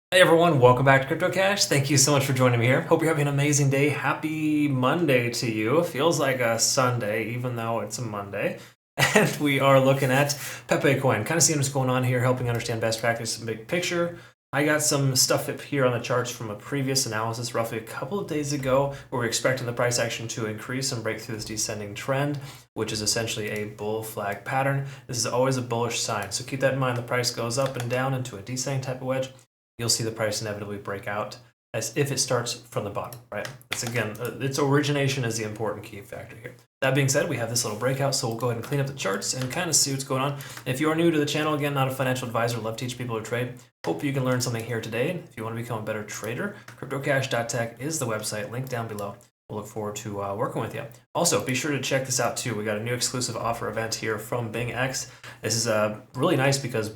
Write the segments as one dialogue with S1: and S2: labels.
S1: Hey everyone, welcome back to Crypto Cash. Thank you so much for joining me here. Hope you're having an amazing day. Happy Monday to you. Feels like a Sunday, even though it's a Monday. And we are looking at Pepe coin, kind of seeing what's going on here, helping understand best practice and big picture. I got some stuff up here on the charts from a previous analysis roughly a couple of days ago where we're expecting the price action to increase and break through this descending trend, which is essentially a bull flag pattern. This is always a bullish sign, so keep that in mind. The price goes up and down into a descending type of wedge. You'll see the price inevitably break out as if it starts from the bottom, right? It's again, its origination is the important key factor here. That being said, we have this little breakout, so we'll go ahead and clean up the charts and kind of see what's going on. If you are new to the channel, again, not a financial advisor, love to teach people to trade. Hope you can learn something here today. If you want to become a better trader, cryptocash.tech is the website, link down below. We'll look forward to working with you. Also, be sure to check this out too. We got a new exclusive offer event here from BingX. This is really nice because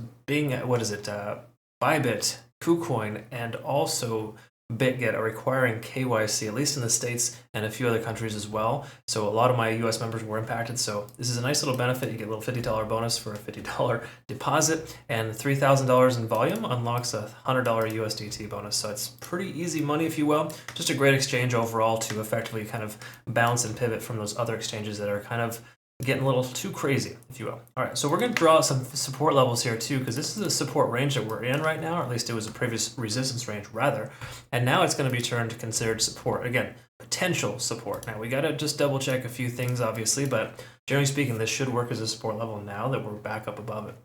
S1: Bybit, KuCoin, and also BitGet are requiring KYC, at least in the States and a few other countries as well. So a lot of my US members were impacted. So this is a nice little benefit. You get a little $50 bonus for a $50 deposit, and $3,000 in volume unlocks a $100 USDT bonus. So it's pretty easy money, if you will. Just a great exchange overall to effectively kind of bounce and pivot from those other exchanges that are kind of getting a little too crazy, if you will. All right, so we're going to draw some support levels here too, because this is a support range that we're in right now, or at least it was a previous resistance range rather, and now it's going to be turned to considered support. Again, potential support. Now we got to just double check a few things, obviously, but generally speaking, this should work as a support level now that we're back up above it.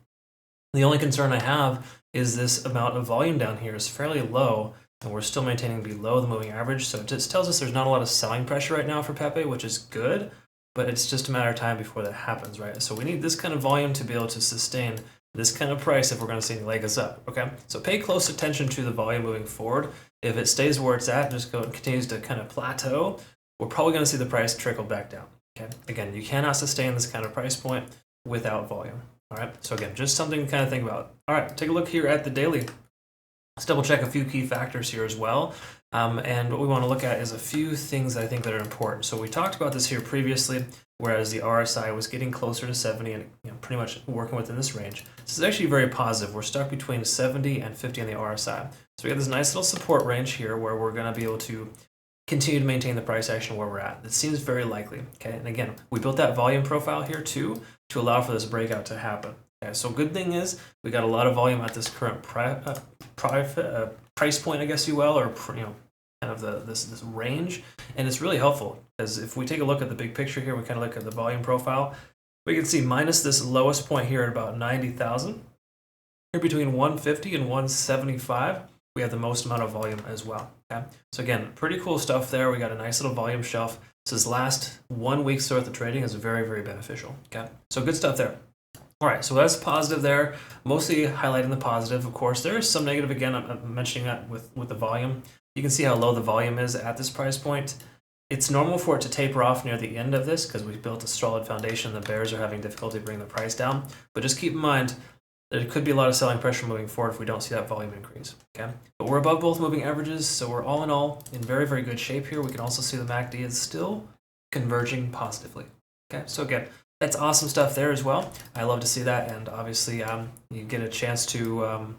S1: The only concern I have is this amount of volume down here is fairly low, and we're still maintaining below the moving average, so it just tells us there's not a lot of selling pressure right now for Pepe, which is good. But it's just a matter of time before that happens, right? So we need this kind of volume to be able to sustain this kind of price if we're going to see any legs up, okay? So pay close attention to the volume moving forward. If it stays where it's at, just continues to kind of plateau, we're probably going to see the price trickle back down, okay? Again, you cannot sustain this kind of price point without volume, all right? So again, just something to kind of think about. All right, take a look here at the daily. Let's double check a few key factors here as well. And what we want to look at is a few things that I think that are important. So we talked about this here previously, whereas the RSI was getting closer to 70 and pretty much working within this range. This is actually very positive. We're stuck between 70 and 50 on the RSI. So we have this nice little support range here where we're going to be able to continue to maintain the price action where we're at. It seems very likely. Okay, and again, we built that volume profile here too to allow for this breakout to happen. Okay, so good thing is we got a lot of volume at this current price point, I guess you will, or kind of this range, and it's really helpful because if we take a look at the big picture here, we kind of look at the volume profile, we can see minus this lowest point here at about 90,000. Here between 150 and 175, we have the most amount of volume as well. Okay, so again, pretty cool stuff there. We got a nice little volume shelf. This last 1 week's worth of trading is very, very beneficial. Okay, so good stuff there. All right, so that's positive there, mostly highlighting the positive. Of course, there is some negative. Again, I'm mentioning that with the volume. You can see how low the volume is at this price point. It's normal for it to taper off near the end of this because we've built a solid foundation. The bears are having difficulty bringing the price down. But just keep in mind that it could be a lot of selling pressure moving forward if we don't see that volume increase. Okay, but we're above both moving averages, so we're all in all in very, very good shape here. We can also see the MACD is still converging positively. Okay, so again, that's awesome stuff there as well. I love to see that, and obviously you get a chance to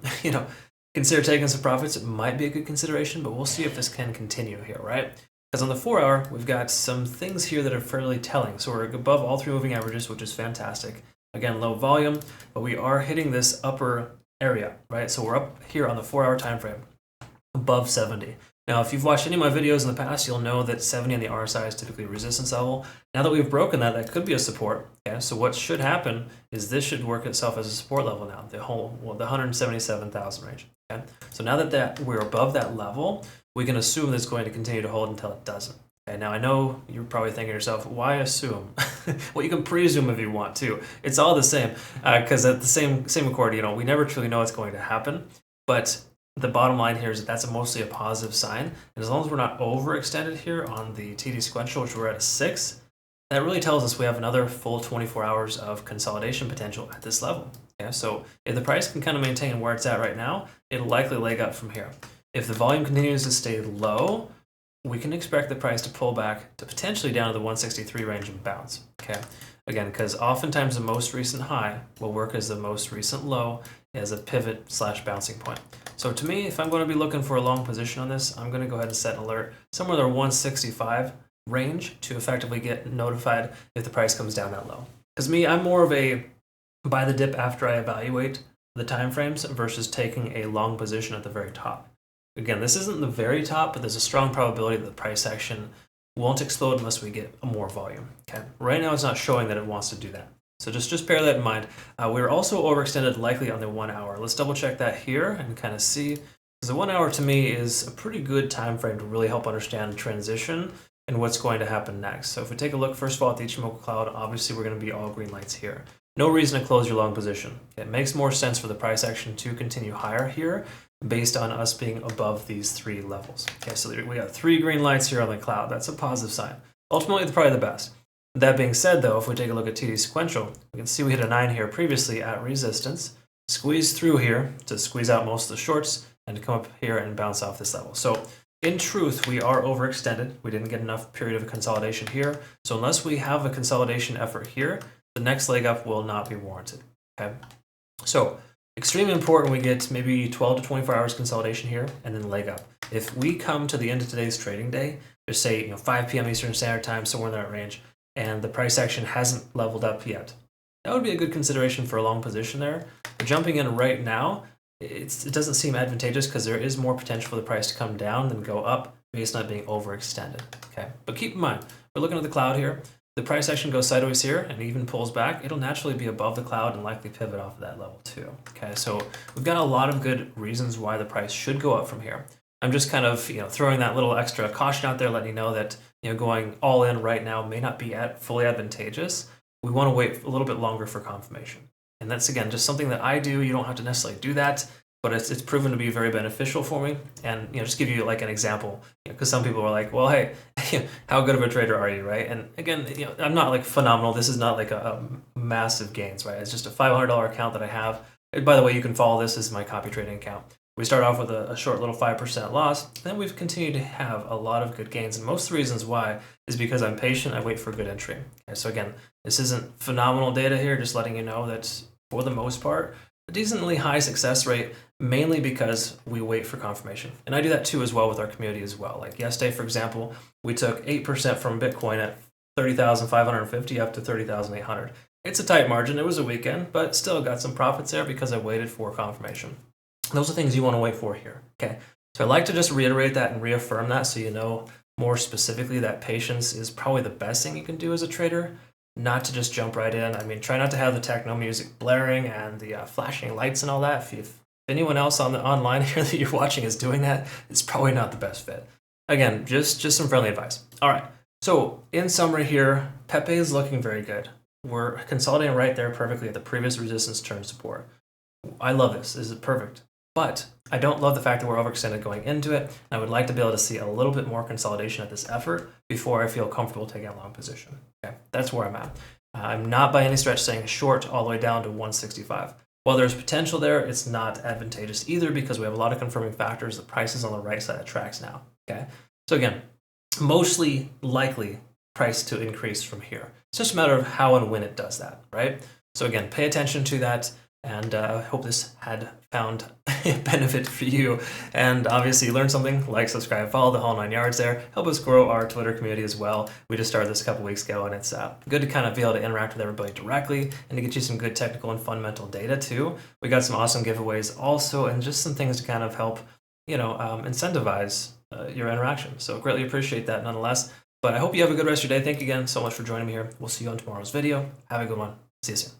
S1: consider taking some profits. It might be a good consideration, but we'll see if this can continue here, right? Because on the 4 hour, we've got some things here that are fairly telling. So we're above all three moving averages, which is fantastic. Again, low volume, but we are hitting this upper area, right? So we're up here on the 4 hour time frame, above 70. Now, if you've watched any of my videos in the past, you'll know that 70 on the RSI is typically a resistance level. Now that we've broken that, that could be a support. Okay, so what should happen is this should work itself as a support level now, the 177,000 range. Okay, so now that we're above that level, we can assume that it's going to continue to hold until it doesn't. Okay, now I know you're probably thinking to yourself, why assume? Well, you can presume if you want to. It's all the same, because at the same accord, we never truly know what's going to happen, but the bottom line here is that that's mostly a positive sign. And as long as we're not overextended here on the TD sequential, which we're at a 6, that really tells us we have another full 24 hours of consolidation potential at this level. Okay, so if the price can kind of maintain where it's at right now, it'll likely leg up from here. If the volume continues to stay low, we can expect the price to pull back to potentially down to the 163 range and bounce. Okay, again, because oftentimes the most recent high will work as the most recent low as a pivot / bouncing point. So to me, if I'm going to be looking for a long position on this, I'm going to go ahead and set an alert somewhere in the 165 range to effectively get notified if the price comes down that low. Because me, I'm more of a buy the dip after I evaluate the time frames versus taking a long position at the very top. Again, this isn't the very top, but there's a strong probability that the price action won't explode unless we get more volume. Okay, right now it's not showing that it wants to do that. So just bear that in mind. We're also overextended likely on the 1 hour. Let's double check that here and kind of see. Because the 1 hour to me is a pretty good time frame to really help understand transition and what's going to happen next. So if we take a look first of all at the Ichimoku cloud, obviously we're going to be all green lights here. No reason to close your long position. It makes more sense for the price action to continue higher here based on us being above these 3 levels. Okay, so we got 3 green lights here on the cloud. That's a positive sign. Ultimately, it's probably the best. That being said, though, if we take a look at TD sequential, we can see we hit a 9 here previously at resistance, squeeze through here to squeeze out most of the shorts, and to come up here and bounce off this level. So in truth, we are overextended. We didn't get enough period of consolidation here. So unless we have a consolidation effort here, the next leg up will not be warranted. Okay, so extremely important we get maybe 12 to 24 hours consolidation here and then leg up. If we come to the end of today's trading day, just say 5 p.m. Eastern Standard Time, somewhere in that range, and the price action hasn't leveled up yet, that would be a good consideration for a long position there. But jumping in right now, it doesn't seem advantageous because there is more potential for the price to come down than go up based on it being overextended. Okay, but keep in mind, we're looking at the cloud here. The price action goes sideways here and even pulls back, it'll naturally be above the cloud and likely pivot off of that level too. Okay, so we've got a lot of good reasons why the price should go up from here. I'm just kind of throwing that little extra caution out there, letting you know that going all in right now may not be fully advantageous. We want to wait a little bit longer for confirmation, and that's again just something that I do. You don't have to necessarily do that, but it's proven to be very beneficial for me. And just give you like an example, because some people are like, well, hey, how good of a trader are you, right? And again, I'm not like phenomenal. This is not like a massive gains, right? It's just a $500 account that I have. And by the way, you can follow this as my copy trading account. We start off with a short little 5% loss, then we've continued to have a lot of good gains. And most of the reasons why is because I'm patient, I wait for good entry. Okay, so again, this isn't phenomenal data here, just letting you know that for the most part, a decently high success rate, mainly because we wait for confirmation. And I do that too as well with our community as well. Like yesterday, for example, we took 8% from Bitcoin at 30,550 up to 30,800. It's a tight margin. It was a weekend, but still got some profits there because I waited for confirmation. Those are things you want to wait for here. Okay, so I'd like to just reiterate that and reaffirm that so you know more specifically that patience is probably the best thing you can do as a trader, not to just jump right in. I mean, try not to have the techno music blaring and the flashing lights and all that. If anyone else online here that you're watching is doing that, it's probably not the best fit. Again, just some friendly advice. All right, so in summary here, Pepe is looking very good. We're consolidating right there perfectly at the previous resistance turn support. I love this. This is perfect. But I don't love the fact that we're overextended going into it. I would like to be able to see a little bit more consolidation at this effort before I feel comfortable taking a long position. Okay, that's where I'm at. I'm not by any stretch saying short all the way down to 165. While there's potential there, it's not advantageous either because we have a lot of confirming factors. The price is on the right side of tracks now. Okay, so again, mostly likely price to increase from here. It's just a matter of how and when it does that, right? So again, pay attention to that. And I hope this had found benefit for you. And obviously you learned something, like, subscribe, follow the whole 9 yards there. Help us grow our Twitter community as well. We just started this a couple weeks ago, and it's good to kind of be able to interact with everybody directly and to get you some good technical and fundamental data too. We got some awesome giveaways also, and just some things to kind of help, incentivize your interaction. So greatly appreciate that nonetheless. But I hope you have a good rest of your day. Thank you again so much for joining me here. We'll see you on tomorrow's video. Have a good one. See you soon.